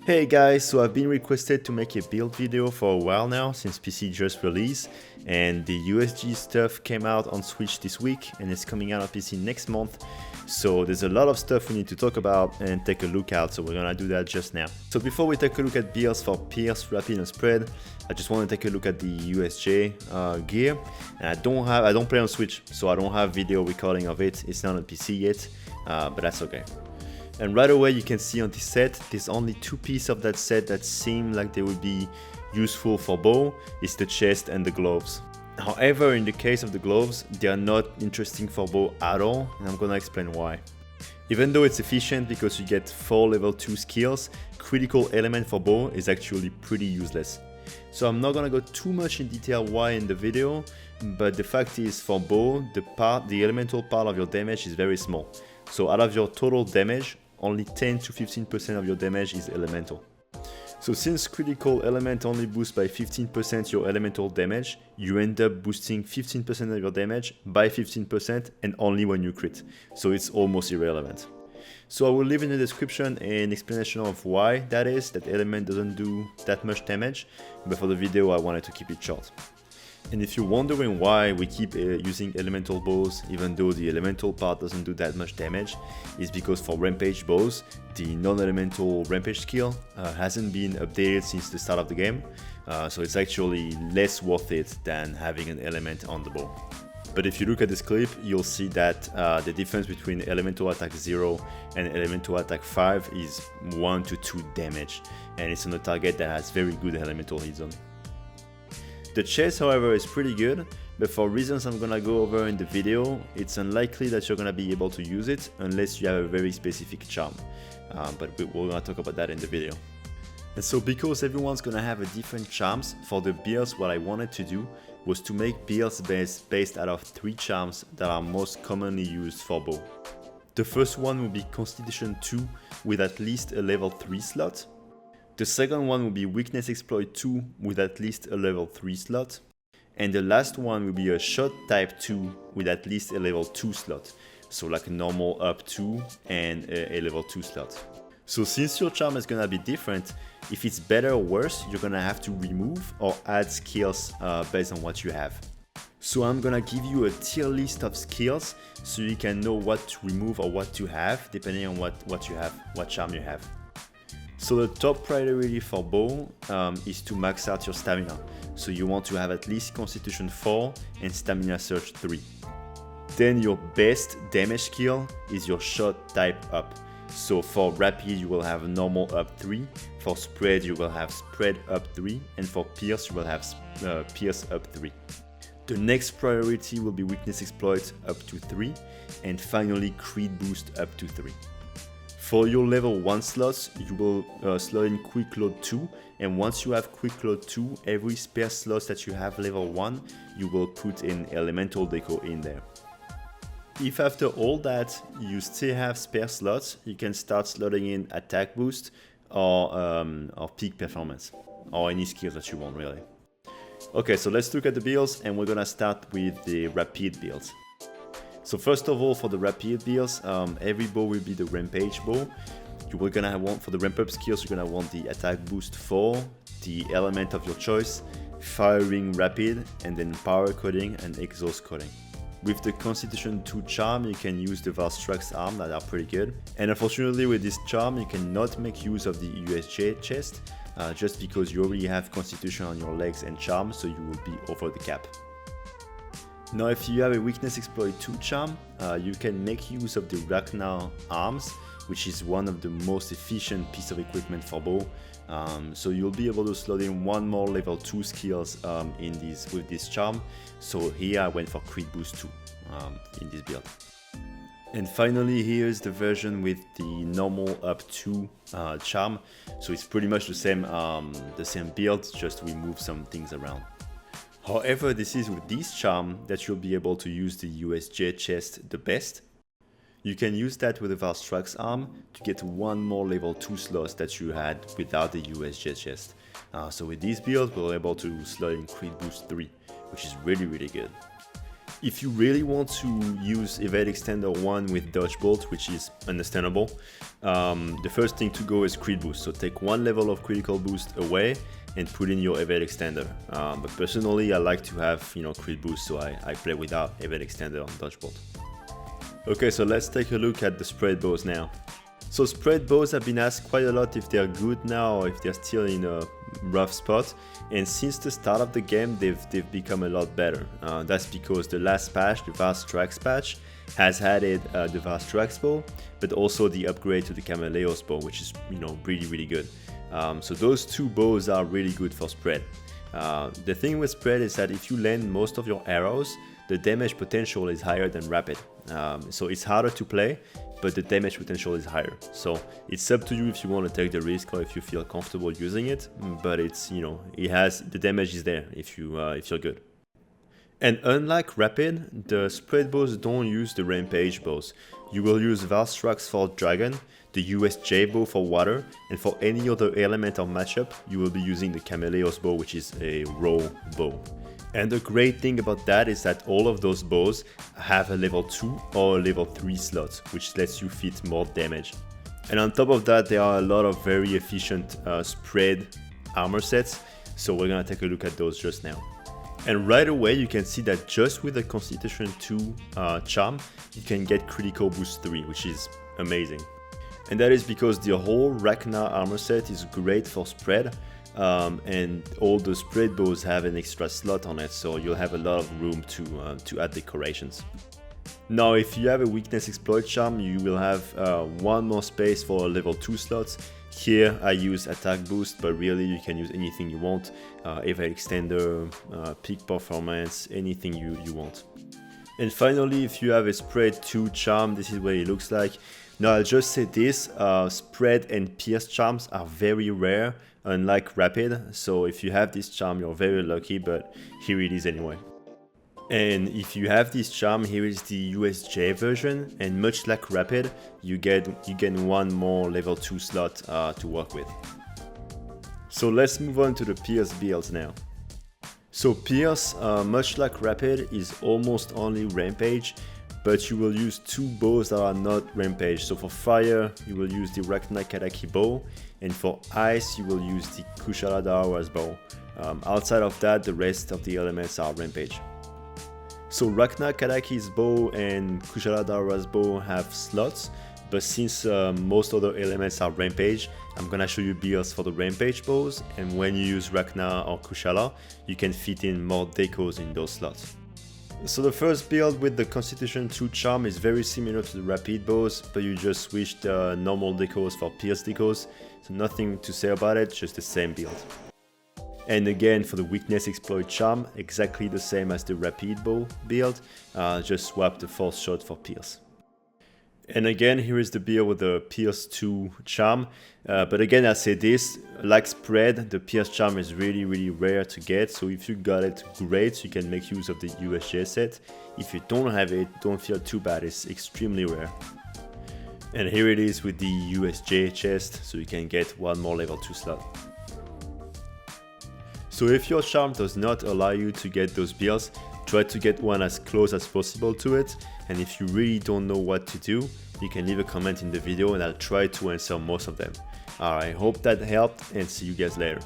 Hey guys, so I've been requested to make a build video for a while now since PC just released, and the USJ stuff came out on Switch this week and it's coming out on PC next month. So there's a lot of stuff we need to talk about and take a look at, so we're gonna do that just now. So before we take a look at builds for Pierce, Rapid and Spread, I just want to take a look at the USJ gear. And I don't play on Switch, so I don't have video recording of it. It's not on PC yet, but that's okay. And right away you can see on this set, there's only two pieces of that set that seem like they would be useful for bow. It's the chest and the gloves. However, in the case of the gloves, they are not interesting for bow at all, and I'm gonna explain why. Even though it's efficient because you get 4 level 2 skills, critical element for bow is actually pretty useless. So I'm not gonna go too much in detail why in the video, but the fact is for bow, the elemental part of your damage is very small. So out of your total damage, only 10 to 15% of your damage is elemental. So since critical element only boosts by 15% your elemental damage, you end up boosting 15% of your damage by 15% and only when you crit. So it's almost irrelevant. So I will leave in the description an explanation of why that is, that element doesn't do that much damage, but for the video I wanted to keep it short. And if you're wondering why we keep using elemental bows even though the elemental part doesn't do that much damage, is because for rampage bows, the non-elemental rampage skill hasn't been updated since the start of the game, so it's actually less worth it than having an element on the bow. But if you look at this clip, you'll see that the difference between elemental attack 0 and elemental attack 5 is 1 to 2 damage, and it's on a target that has very good elemental hit zone. The chest, however, is pretty good, but for reasons I'm gonna go over in the video, it's unlikely that you're gonna be able to use it unless you have a very specific charm. But we're gonna talk about that in the video. And so because everyone's gonna have a different charms, for the builds what I wanted to do was to make builds based out of 3 charms that are most commonly used for bow. The first one will be Constitution 2 with at least a level 3 slot. The second one will be Weakness Exploit 2 with at least a level 3 slot. And the last one will be a Shot Type 2 with at least a level 2 slot. So like a normal up 2 and a level 2 slot. So since your charm is gonna be different, if it's better or worse, you're gonna have to remove or add skills based on what you have. So I'm gonna give you a tier list of skills so you can know what to remove or what to have depending on what you have, what charm you have. So the top priority for bow is to max out your stamina. So you want to have at least Constitution 4 and Stamina Surge 3. Then your best damage skill is your Shot type up. So for Rapid you will have normal up 3, for Spread you will have Spread up 3, and for Pierce you will have Pierce up 3. The next priority will be Weakness Exploit up to 3, and finally Crit Boost up to 3. For your level 1 slots, you will slot in Quick Load 2, and once you have Quick Load 2, every spare slot that you have level 1, you will put in Elemental Deco in there. If after all that you still have spare slots, you can start slotting in Attack Boost or Peak Performance, or any skills that you want really. Okay, so let's look at the builds, and we're gonna start with the Rapid builds. So first of all, for the Rapid builds, every bow will be the Rampage bow. You're gonna want, for the ramp up skills, you're gonna want the Attack Boost 4, the element of your choice, Firing Rapid, and then Power Coding and Exhaust Coding. With the Constitution 2 charm, you can use the Valstrax arm that are pretty good. And unfortunately with this charm, you cannot make use of the USJ chest, just because you already have Constitution on your legs and charm, so you will be over the cap. Now if you have a Weakness Exploit 2 charm, you can make use of the Ragnar arms, which is one of the most efficient piece of equipment for bow. So you'll be able to slot in 1 more level 2 skills with this charm. So here I went for Crit Boost 2 in this build. And finally here's the version with the normal up 2 charm. So it's pretty much the same build, just we move some things around. However, this is with this charm that you'll be able to use the USJ chest the best. You can use that with the Valstrax arm to get 1 more level 2 slots that you had without the USJ chest. So with this build, we're able to slot in Crit Boost 3, which is really good. If you really want to use Evade Extender 1 with Dodge Bolt, which is understandable, the first thing to go is crit boost. So take one level of critical boost away and put in your Evade Extender. But personally, I like to have crit boost, so I play without Evade Extender on Dodge Bolt. Okay, so let's take a look at the spread bows now. So spread bows have been asked quite a lot if they're good now or if they're still in a rough spot, and since the start of the game they've become a lot better. That's because the last patch, the Vast Tracks patch, has added the Vast Tracks bow, but also the upgrade to the Camaleos bow, which is really good. So those two bows are really good for spread. The thing with spread is that if you land most of your arrows, the damage potential is higher than rapid. So it's harder to play, but the damage potential is higher. So it's up to you if you want to take the risk or if you feel comfortable using it. But it's the damage is there if you're good. And unlike rapid, the spread bows don't use the rampage bows. You will use Vast Tracks for dragon, the USJ bow for water, and for any other element or matchup, you will be using the Camaleos bow, which is a raw bow. And the great thing about that is that all of those bows have a level 2 or a level 3 slot, which lets you fit more damage. And on top of that, there are a lot of very efficient spread armor sets, so we're gonna take a look at those just now. And right away you can see that just with the Constitution 2 charm, you can get critical boost 3, which is amazing. And that is because the whole Ragnar armor set is great for spread, and all the spread bows have an extra slot on it, so you'll have a lot of room to add decorations. Now if you have a weakness exploit charm, you will have one more space for a level 2 slots. Here I use attack boost, but really you can use anything you want, Evade Extender, peak performance, anything you want. And finally, if you have a spread 2 charm, this is what it looks like. Now I'll just say this, spread and pierce charms are very rare, unlike rapid, so if you have this charm you're very lucky, but here it is anyway. And if you have this charm, here is the USJ version, and much like rapid, you get one more level 2 slot to work with. So let's move on to the pierce builds now. So pierce, much like rapid, is almost only rampage, but you will use two bows that are not rampage. So for fire, you will use the Ragnar Kadaki bow, and for ice, you will use the Kushala Daora's bow. Outside of that, the rest of the elements are rampage. So Ragnar Kadaki's bow and Kushala Daora's bow have slots, but since most other elements are rampage, I'm gonna show you builds for the rampage bows, and when you use Ragnar or Kushala, you can fit in more decos in those slots. So the first build with the Constitution 2 charm is very similar to the rapid bows, but you just switch the normal decos for pierce decos, so nothing to say about it, just the same build. And again, for the weakness exploit charm, exactly the same as the rapid bow build, just swap the force shot for pierce. And again, here is the build with the Pierce 2 charm, but again I'll say this, like spread, the Pierce charm is really rare to get, so if you got it, great, you can make use of the USJ set. If you don't have it, don't feel too bad, it's extremely rare. And here it is with the USJ chest, so you can get one more level 2 slot. So if your charm does not allow you to get those builds, try to get one as close as possible to it, and if you really don't know what to do, you can leave a comment in the video and I'll try to answer most of them. Alright, hope that helped, and see you guys later.